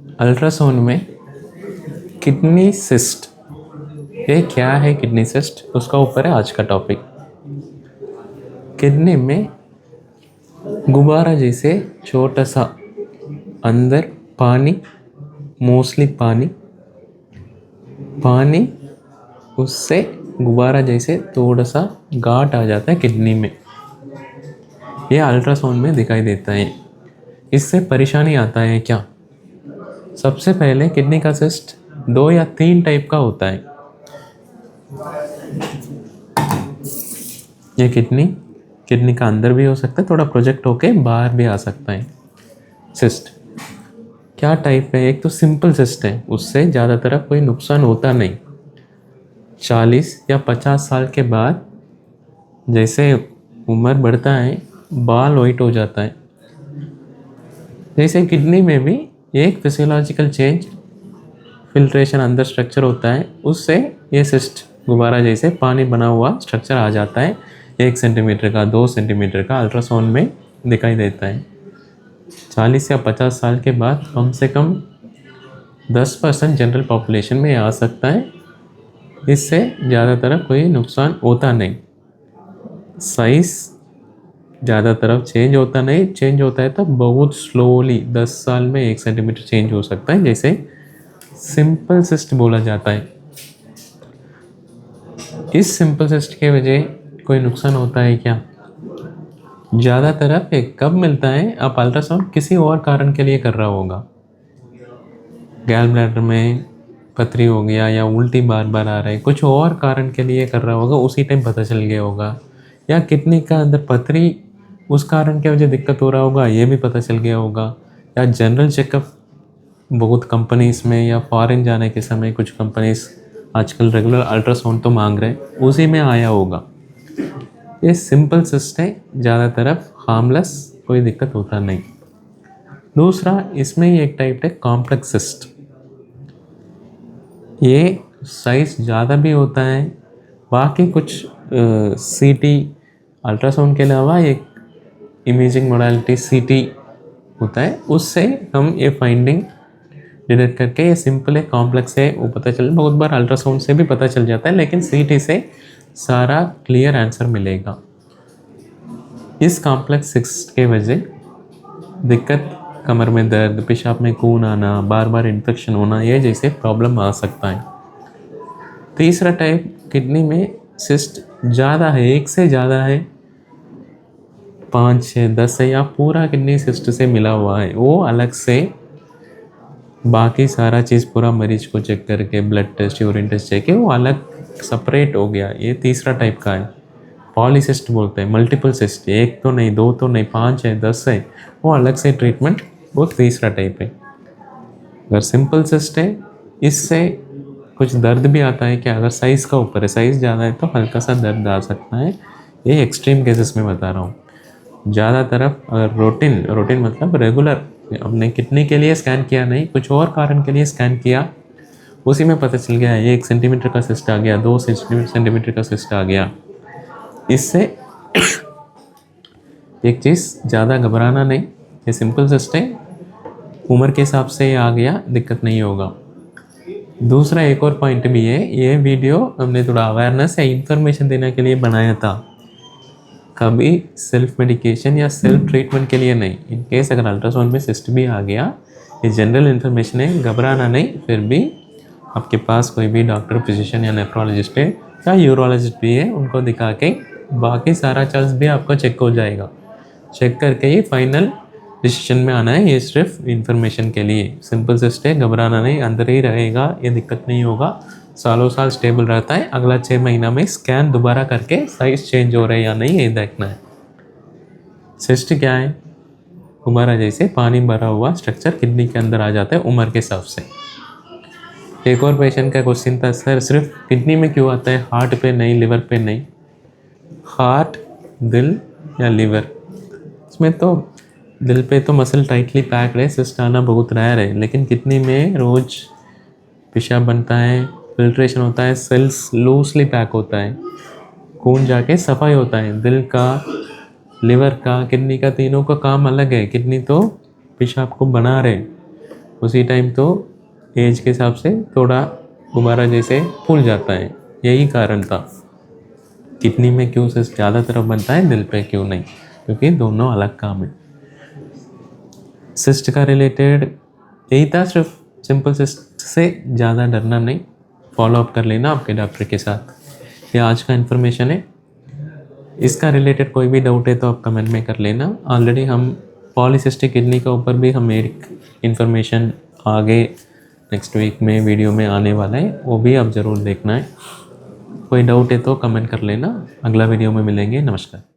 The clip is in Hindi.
अल्ट्रासाउंड में किडनी सिस्ट, ये क्या है किडनी सिस्ट, उसका ऊपर है आज का टॉपिक। किडनी में गुब्बारा जैसे छोटा सा अंदर पानी, मोस्टली पानी उससे गुब्बारा जैसे थोड़ा सा गांठ आ जाता है किडनी में। ये अल्ट्रासाउंड में दिखाई देता है। इससे परेशानी आता है क्या? सबसे पहले किडनी का सिस्ट 2 या 3 टाइप का होता है। ये किडनी का अंदर भी हो सकता है, थोड़ा प्रोजेक्ट होके बाहर भी आ सकता है। सिस्ट क्या टाइप है? एक तो सिंपल सिस्ट है, उससे ज़्यादातर कोई नुकसान होता नहीं। 40 या 50 साल के बाद जैसे उम्र बढ़ता है बाल वाइट हो जाता है। जैसे किडनी में भी एक फिजियोलॉजिकल चेंज, फिल्ट्रेशन अंदर स्ट्रक्चर होता है, उससे ये सिस्ट गुब्बारा जैसे पानी बना हुआ स्ट्रक्चर आ जाता है। 1 सेंटीमीटर का, 2 सेंटीमीटर का अल्ट्रासाउंड में दिखाई देता है। 40 या 50 साल के बाद कम से कम 10% जनरल पॉपुलेशन में आ सकता है। इससे ज़्यादातर कोई नुकसान होता नहीं। साइज़ ज़्यादातर चेंज होता नहीं, चेंज होता है तो बहुत स्लोली 10 साल में 1 सेंटीमीटर चेंज हो सकता है, जैसे सिंपल सिस्ट बोला जाता है। इस सिंपल सिस्ट के वजह कोई नुकसान होता है क्या? ज़्यादातर एक कब मिलता है? आप अल्ट्रासाउंड किसी और कारण के लिए कर रहा होगा, गैल ब्लैडर में पथरी हो गया या उल्टी बार बार आ रहा है, कुछ और कारण के लिए कर रहा होगा, उसी टाइम पता चल गया होगा। या किडनी का अंदर पथरी, उस कारण की वजह दिक्कत हो रहा होगा, ये भी पता चल गया होगा। या जनरल चेकअप बहुत कंपनीज में, या फॉरेन जाने के समय कुछ कंपनीज आजकल रेगुलर अल्ट्रासाउंड तो मांग रहे हैं, उसी में आया होगा। ये सिंपल सिस्ट है, ज़्यादातर हार्मलेस, कोई दिक्कत होता नहीं। दूसरा, इसमें ही एक टाइप है कॉम्प्लेक्स सिस्ट। ये साइज ज़्यादा भी होता है। बाकी कुछ सीटी, अल्ट्रासाउंड के अलावा एक इमेजिंग मोडालिटी सीटी होता है, उससे हम ये फाइंडिंग डिटेक्ट करके ये सिंपल है कॉम्प्लेक्स है वो पता चल। बहुत बार अल्ट्रासाउंड से भी पता चल जाता है, लेकिन सीटी से सारा क्लियर आंसर मिलेगा। इस कॉम्प्लेक्स सिस्ट के वजह दिक्कत, कमर में दर्द, पेशाब में खून आना, बार बार इन्फेक्शन होना, ये जैसे प्रॉब्लम आ सकता है। तीसरा टाइप, किडनी में सिस्ट ज़्यादा है, एक से ज़्यादा है, 5, 6, 10 है, या पूरा किडनी सिस्ट से मिला हुआ है, वो अलग से बाकी सारा चीज़ पूरा मरीज को चेक करके blood test, urine test check के वो अलग सेपरेट हो गया। ये तीसरा टाइप का है। पॉलीसिस्ट बोलते हैं, मल्टीपल सिस्ट, 1 तो नहीं, 2 तो नहीं, 5 है, 10 है, वो अलग से ट्रीटमेंट, वो तीसरा टाइप है। अगर सिंपल सिस्ट है, इससे कुछ दर्द भी आता है क्या? अगर साइज़ का ऊपर है, साइज़ ज़्यादा है तो हल्का सा दर्द आ सकता है। ये एक्सट्रीम केसेस में बता रहा हूँ। ज़्यादातर अगर रूटीन मतलब रेगुलर, अपने किडनी के लिए स्कैन किया नहीं, कुछ और कारण के लिए स्कैन किया, उसी में पता चल गया 1 सेंटीमीटर का सिस्ट आ गया, 2 सेंटीमीटर का सिस्ट आ गया। इससे एक चीज़, ज़्यादा घबराना नहीं, ये सिंपल सिस्ट है, उम्र के हिसाब से ये आ गया, दिक्कत नहीं होगा। दूसरा एक और पॉइंट भी है, ये वीडियो हमने थोड़ा अवेयरनेस या इंफॉर्मेशन देने के लिए बनाया था, कभी सेल्फ मेडिकेशन या सेल्फ ट्रीटमेंट के लिए नहीं। इन केस अगर अल्ट्रासाउंड में सिस्ट भी आ गया, ये जनरल इन्फॉर्मेशन है, घबराना नहीं। फिर भी आपके पास कोई भी डॉक्टर, फिजिशियन या नेफ्रोलॉजिस्ट है या यूरोलॉजिस्ट भी है, उनको दिखा के बाकी सारा चार्ज भी आपका चेक हो जाएगा। चेक करके ही फाइनल डिसीजन में आना है। ये सिर्फ इन्फॉर्मेशन के लिए, सिंपल सिस्ट है, घबराना नहीं, अंदर ही रहेगा, ये दिक्कत नहीं होगा, सालों साल स्टेबल रहता है। अगला 6 महीना में स्कैन दोबारा करके साइज चेंज हो रहा है या नहीं, ये देखना है। सिस्ट क्या है? गुब्बारा जैसे पानी भरा हुआ स्ट्रक्चर किडनी के अंदर आ जाता है उम्र के हिसाब से। एक और पेशेंट का क्वेश्चन था, सर सिर्फ किडनी में क्यों आता है, हार्ट पे नहीं, लिवर पे नहीं? हार्ट, दिल या लिवर, इसमें तो दिल पे तो मसल टाइटली पैक्ड है, सिस्ट आना बहुत रेयर है, लेकिन किडनी में रोज़ पेशाब बनता है, फिल्ट्रेशन होता है, सेल्स लूजली पैक होता है, खून जाके सफाई होता है। दिल का, लिवर का, किडनी का, तीनों का काम अलग है। किडनी तो पेशाब को बना रहे, उसी टाइम तो एज के हिसाब से थोड़ा गुब्बारा जैसे फूल जाता है। यही कारण था। किडनी में क्यों सिस्ट ज़्यादा तरफ बनता है, दिल पे क्यों नहीं, क्योंकि दोनों अलग काम है। सिस्ट का रिलेटेड यही था, सिर्फ सिंपल सिस्ट से ज़्यादा डरना नहीं, फॉलो अप कर लेना आपके डॉक्टर के साथ। ये आज का इन्फॉर्मेशन है। इसका रिलेटेड कोई भी डाउट है तो आप कमेंट में कर लेना। ऑलरेडी हम पॉलीसिस्टिक किडनी के ऊपर भी हम एक इन्फॉर्मेशन आगे नेक्स्ट वीक में वीडियो में आने वाला है, वो भी आप ज़रूर देखना है। कोई डाउट है तो कमेंट कर लेना। अगला वीडियो में मिलेंगे। नमस्कार।